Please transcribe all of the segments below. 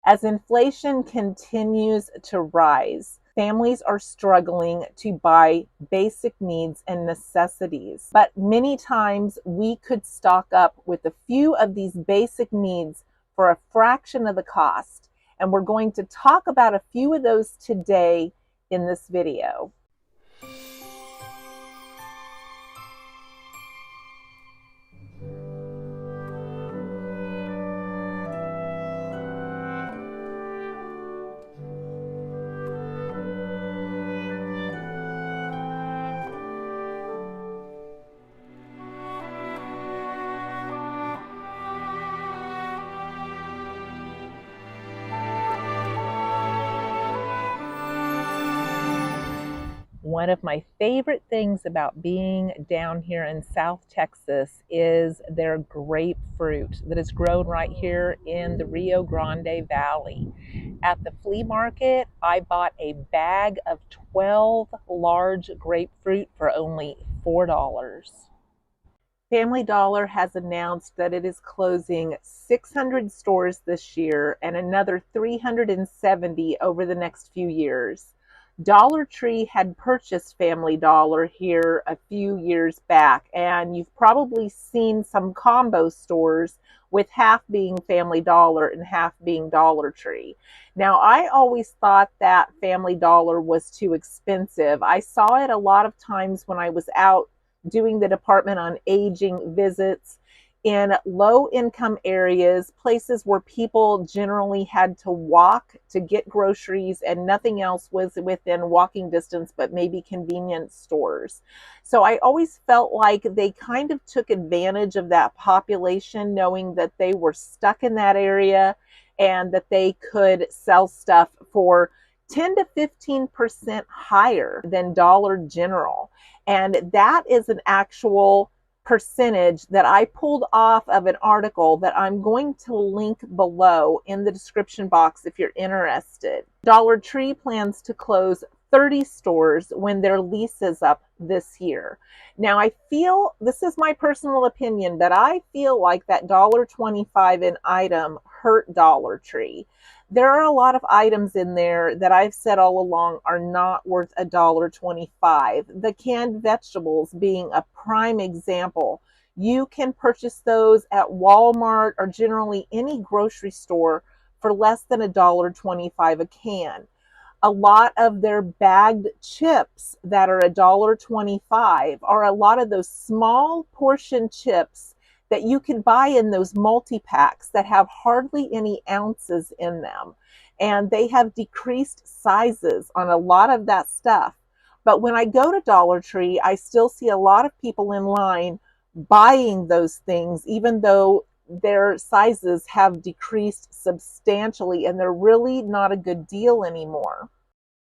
As inflation continues to rise, families are struggling to buy basic needs and necessities. But many times we could stock up with a few of these basic needs for a fraction of the cost. And we're going to talk about a few of those today in this video. One of my favorite things about being down here in South Texas is their grapefruit that is grown right here in the Rio Grande Valley. At the flea market, I bought a bag of 12 large grapefruit for only $4. Family Dollar has announced that it is closing 600 stores this year and another 370 over the next few years. Dollar Tree had purchased Family Dollar here a few years back, and you've probably seen some combo stores with half being Family Dollar and half being Dollar Tree. Now, I always thought that Family Dollar was too expensive. I saw it a lot of times when I was out doing the Department on Aging visits in low-income areas, places where people generally had to walk to get groceries and nothing else was within walking distance but maybe convenience stores. So I always felt like they kind of took advantage of that population, knowing that they were stuck in that area and that they could sell stuff for 10 to 15% higher than Dollar General. And that is an actual percentage that I pulled off of an article that I'm going to link below in the description box if you're interested. Dollar Tree plans to close 30 stores when their lease is up this year. Now, I feel, this is my personal opinion, but I feel like that $1.25 an item hurt Dollar Tree. There are a lot of items in there that I've said all along are not worth $1.25. The canned vegetables being a prime example. You can purchase those at Walmart or generally any grocery store for less than $1.25 a can. A lot of their bagged chips that are $1.25 are a lot of those small portion chips that you can buy in those multi-packs that have hardly any ounces in them. And they have decreased sizes on a lot of that stuff. But when I go to Dollar Tree, I still see a lot of people in line buying those things, even though their sizes have decreased substantially and they're really not a good deal anymore.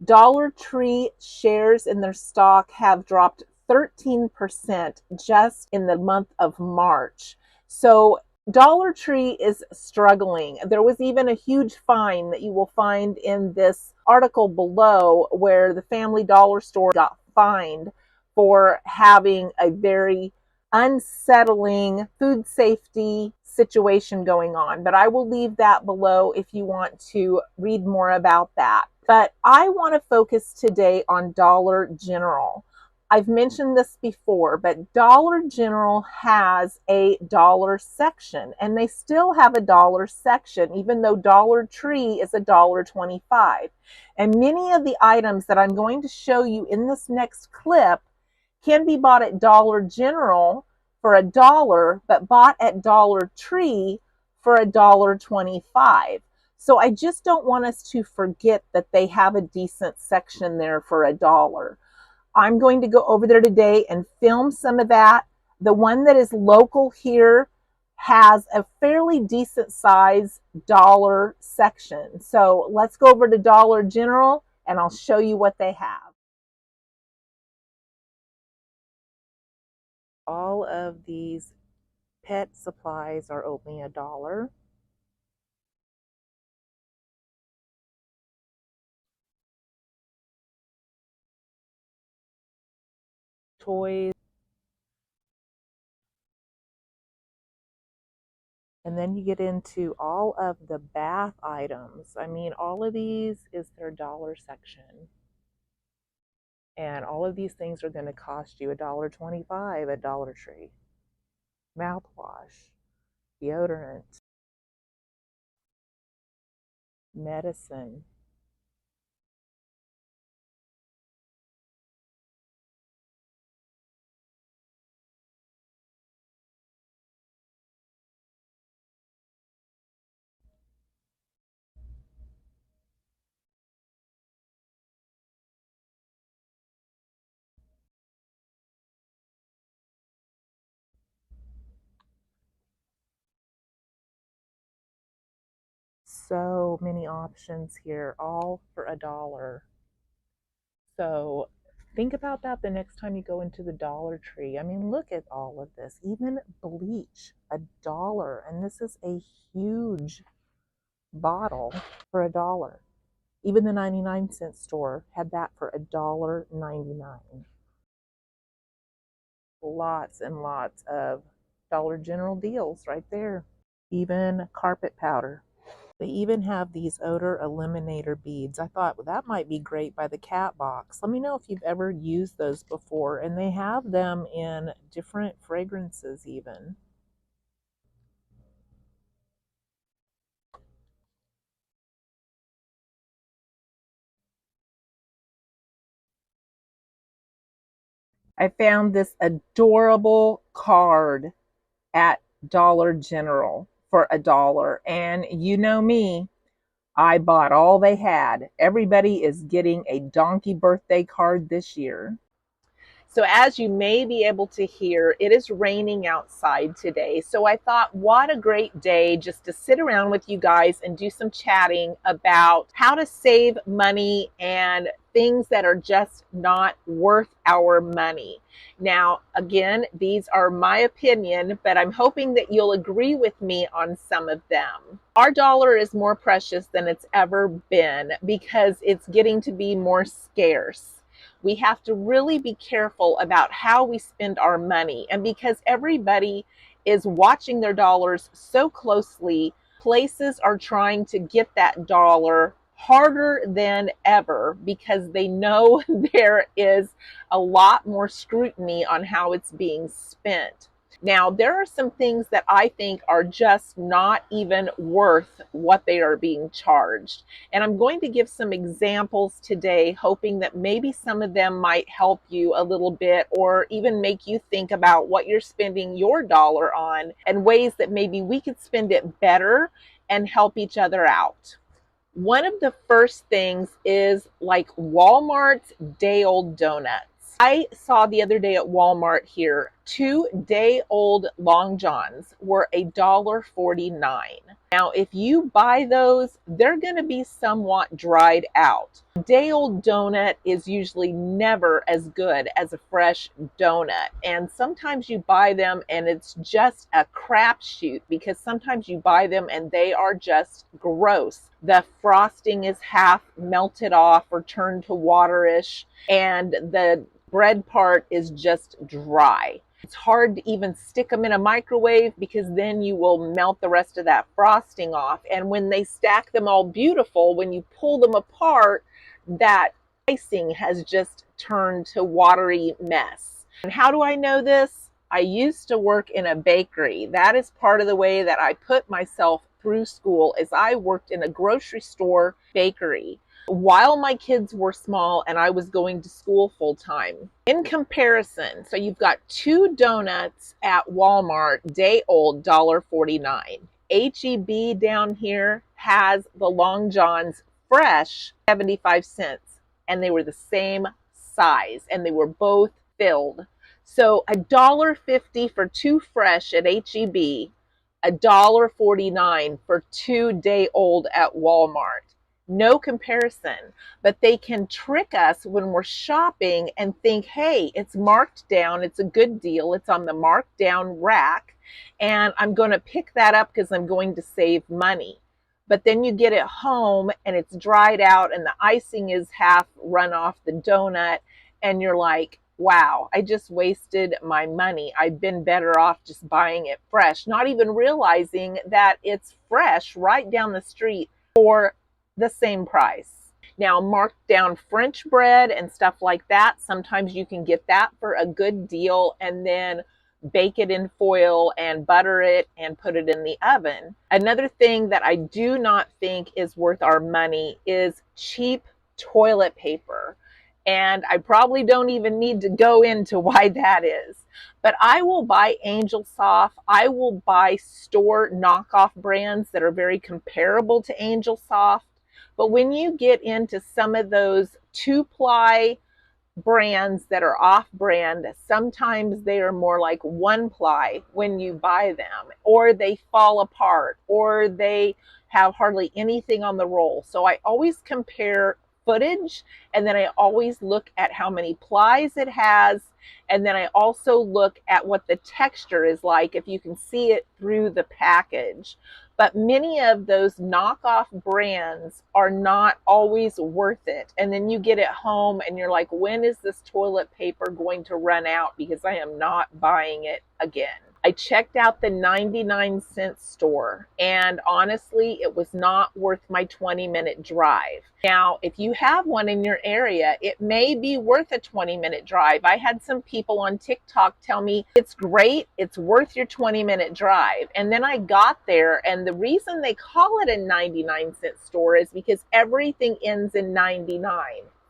Dollar Tree shares in their stock have dropped 13% just in the month of March. So Dollar Tree is struggling. There was even a huge fine that you will find in this article below where the Family Dollar store got fined for having a very unsettling food safety situation going on. But I will leave that below if you want to read more about that. But I want to focus today on Dollar General. I've mentioned this before, but Dollar General has a dollar section, and they still have a dollar section, even though Dollar Tree is $1.25. And many of the items that I'm going to show you in this next clip can be bought at Dollar General for $1, but bought at Dollar Tree for $1.25. So I just don't want us to forget that they have a decent section there for $1. I'm going to go over there today and film some of that. The one that is local here has a fairly decent size dollar section. So let's go over to Dollar General and I'll show you what they have. All of these pet supplies are only $1. Toys And then you get into all of the bath items. I mean, all of these is their dollar section. And all of these things are going to cost you $1.25 at Dollar Tree. Mouthwash, deodorant, medicine. So many options here, all for $1. So think about that the next time you go into the Dollar Tree. I mean, look at all of this. Even bleach, $1. And this is a huge bottle for $1. Even the 99-cent store had that for $1.99. Lots and lots of Dollar General deals right there. Even carpet powder. They even have these odor eliminator beads. I thought, well, that might be great by the cat box. Let me know if you've ever used those before. And they have them in different fragrances even. I found this adorable card at Dollar General for $1. And you know me, I bought all they had. Everybody is getting a donkey birthday card this year. So, as you may be able to hear, it is raining outside today. So, I thought, what a great day just to sit around with you guys and do some chatting about how to save money and things that are just not worth our money. Now, again, these are my opinion, but I'm hoping that you'll agree with me on some of them. Our dollar is more precious than it's ever been because it's getting to be more scarce. We have to really be careful about how we spend our money. And because everybody is watching their dollars so closely, places are trying to get that dollar harder than ever because they know there is a lot more scrutiny on how it's being spent. Now, there are some things that I think are just not even worth what they are being charged. And I'm going to give some examples today, hoping that maybe some of them might help you a little bit or even make you think about what you're spending your dollar on and ways that maybe we could spend it better and help each other out. One of the first things is like Walmart's day-old donuts. I saw the other day at Walmart here, 2 day-old Long Johns were $1.49. Now, if you buy those, they're going to be somewhat dried out. Day-old donut is usually never as good as a fresh donut. And sometimes you buy them and it's just a crapshoot because sometimes you buy them and they are just gross. The frosting is half melted off or turned to waterish, and the bread part is just dry. It's hard to even stick them in a microwave because then you will melt the rest of that frosting off. And when they stack them all beautiful, when you pull them apart, that icing has just turned to watery mess. And how do I know this? I used to work in a bakery. That is part of the way that I put myself through school, is I worked in a grocery store bakery while my kids were small and I was going to school full time. In comparison, so you've got 2 donuts at Walmart, day old, $1.49. HEB down here has the Long Johns fresh, 75 cents, and they were the same size and they were both filled. So $1.50 for 2 fresh at HEB, $1.49 for 2 day-old at Walmart. No comparison, but they can trick us when we're shopping and think, hey, it's marked down, it's a good deal, it's on the marked down rack, and I'm going to pick that up because I'm going to save money. But then you get it home and it's dried out and the icing is half run off the donut, and you're like, wow, I just wasted my money. I've been better off just buying it fresh, not even realizing that it's fresh right down the street for the same price. Now, marked down French bread and stuff like that, sometimes you can get that for a good deal and then bake it in foil and butter it and put it in the oven. Another thing that I do not think is worth our money is cheap toilet paper. And I probably don't even need to go into why that is. But I will buy Angel Soft. I will buy store knockoff brands that are very comparable to Angel Soft. But when you get into some of those two-ply brands that are off brand, sometimes they are more like one ply when you buy them, or they fall apart, or they have hardly anything on the roll. So I always compare footage, and then I always look at how many plies it has, and then I also look at what the texture is like, if you can see it through the package. But many of those knockoff brands are not always worth it. And then you get it home and you're like, when is this toilet paper going to run out? Because I am not buying it again. I checked out the 99-cent store, and honestly, it was not worth my 20-minute drive. Now, if you have one in your area, it may be worth a 20-minute drive. I had some people on TikTok tell me it's great, it's worth your 20-minute drive. And then I got there, and the reason they call it a 99-cent store is because everything ends in 99.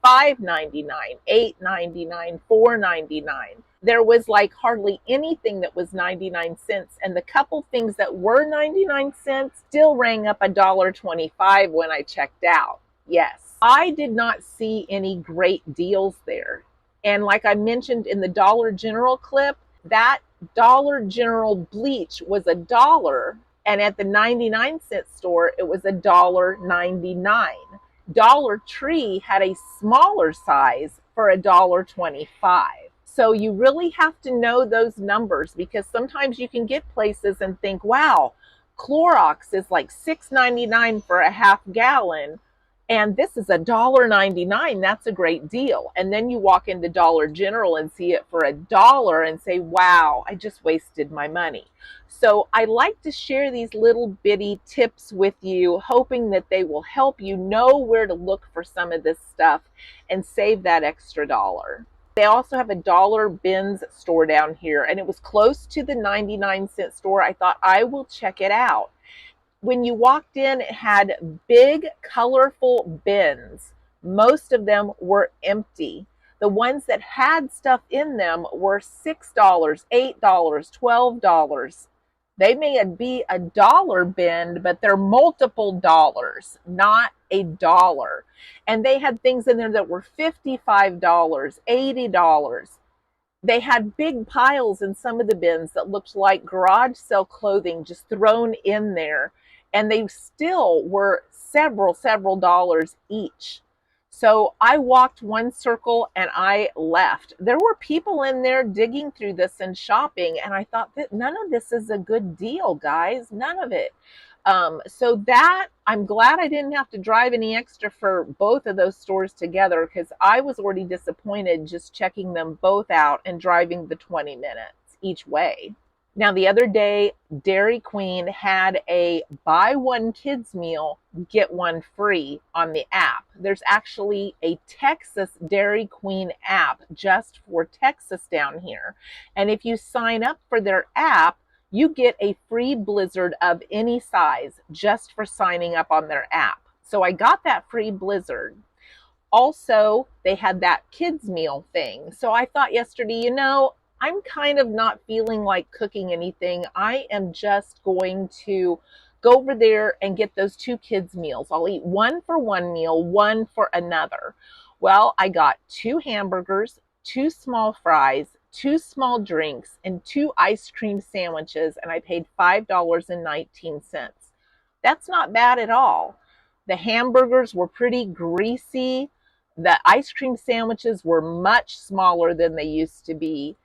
$5.99, $8.99, $4.99. There was like hardly anything that was 99 cents, and the couple things that were 99 cents still rang up $1.25 when I checked out. Yes, I did not see any great deals there. And like I mentioned in the Dollar General clip, that Dollar General bleach was $1, and at the 99-cent store it was $1.99. Dollar Tree had a smaller size for $1.25. So you really have to know those numbers, because sometimes you can get places and think, wow, Clorox is like $6.99 for a half gallon, and this is $1.99. That's a great deal. And then you walk into Dollar General and see it for $1 and say, wow, I just wasted my money. So I like to share these little bitty tips with you, hoping that they will help you know where to look for some of this stuff and save that extra dollar. They also have a dollar bins store down here, and it was close to the 99-cent store. I thought I will check it out. When you walked in, it had big, colorful bins. Most of them were empty. The ones that had stuff in them were $6, $8, $12. They may be a dollar bin, but they're multiple dollars, not a dollar. And they had things in there that were $55, $80. They had big piles in some of the bins that looked like garage sale clothing just thrown in there. And they still were several dollars each. So I walked one circle and I left. There were people in there digging through this and shopping, and I thought that none of this is a good deal, guys. None of it. So that, I'm glad I didn't have to drive any extra for both of those stores together, because I was already disappointed just checking them both out and driving the 20 minutes each way. Now, the other day, Dairy Queen had a buy one kids meal, get one free on the app. There's actually a Texas Dairy Queen app just for Texas down here. And if you sign up for their app, you get a free blizzard of any size just for signing up on their app. So I got that free blizzard. Also, they had that kids meal thing. So I thought yesterday, I'm kind of not feeling like cooking anything. I am just going to go over there and get those two kids meals. I'll eat one for one meal, one for another. Well, I got 2 hamburgers, 2 small fries, 2 small drinks, and 2 ice cream sandwiches, and I paid $5.19. That's not bad at all. The hamburgers were pretty greasy. The ice cream sandwiches were much smaller than they used to be.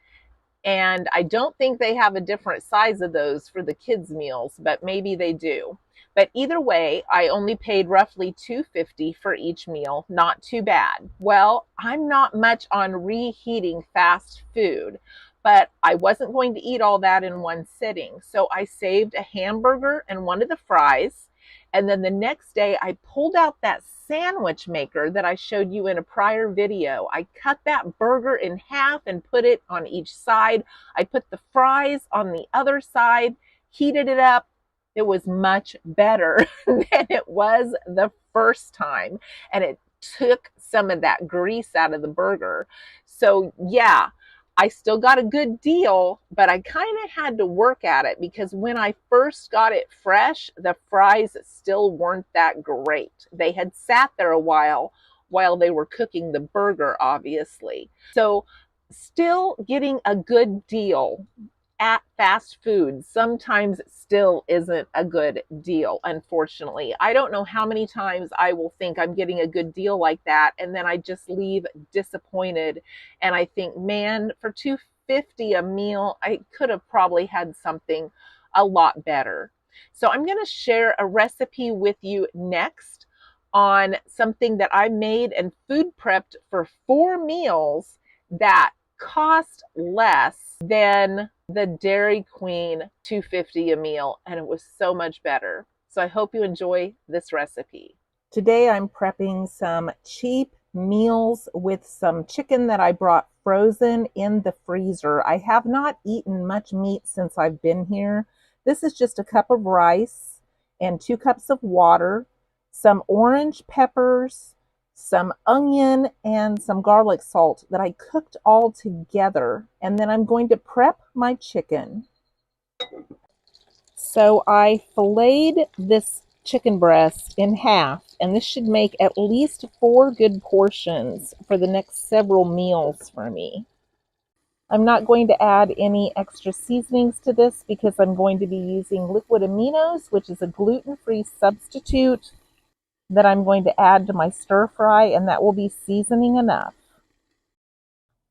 And I don't think they have a different size of those for the kids' meals, but maybe they do. But either way, I only paid roughly $2.50 for each meal. Not too bad. Well, I'm not much on reheating fast food, but I wasn't going to eat all that in one sitting. So I saved a hamburger and one of the fries. And then the next day, I pulled out that sandwich maker that I showed you in a prior video. I cut that burger in half and put it on each side. I put the fries on the other side, heated it up. It was much better than it was the first time. And it took some of that grease out of the burger. So, yeah, I still got a good deal, but I kind of had to work at it because when I first got it fresh, the fries still weren't that great. They had sat there a while they were cooking the burger, obviously. So, still getting a good deal at fast food sometimes still isn't a good deal, unfortunately. I don't know how many times I will think I'm getting a good deal like that, and then I just leave disappointed. And I think, man, for $2.50 a meal, I could have probably had something a lot better. So I'm going to share a recipe with you next on something that I made and food prepped for 4 meals that cost less than the Dairy Queen $2.50 a meal, and it was so much better. So I hope you enjoy this recipe. Today I'm prepping some cheap meals with some chicken that I brought frozen in the freezer. I have not eaten much meat since I've been here. This is just a cup of rice and 2 cups of water, some orange peppers, some onion, and some garlic salt that I cooked all together. And then I'm going to prep my chicken. So I filleted this chicken breast in half, and this should make at least 4 good portions for the next several meals for me. I'm not going to add any extra seasonings to this because I'm going to be using liquid aminos, which is a gluten-free substitute that I'm going to add to my stir fry, and that will be seasoning enough.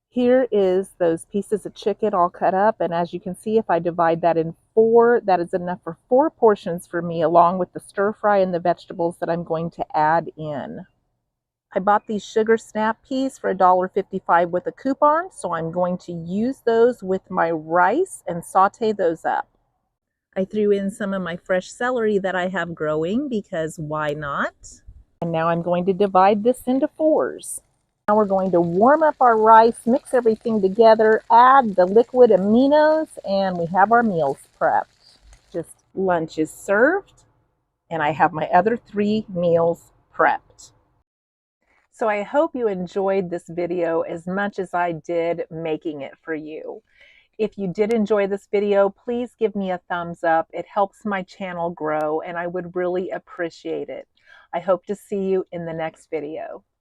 Here is those pieces of chicken all cut up, and as you can see, if I divide that in 4, that is enough for 4 portions for me, along with the stir fry and the vegetables that I'm going to add in. I bought these sugar snap peas for $1.55 with a coupon, so I'm going to use those with my rice and saute those up. I threw in some of my fresh celery that I have growing because why not? And now I'm going to divide this into 4s. Now we're going to warm up our rice, mix everything together, add the liquid aminos, and we have our meals prepped. Just lunch is served, and I have my other 3 meals prepped. So I hope you enjoyed this video as much as I did making it for you. If you did enjoy this video, please give me a thumbs up. It helps my channel grow, and I would really appreciate it. I hope to see you in the next video.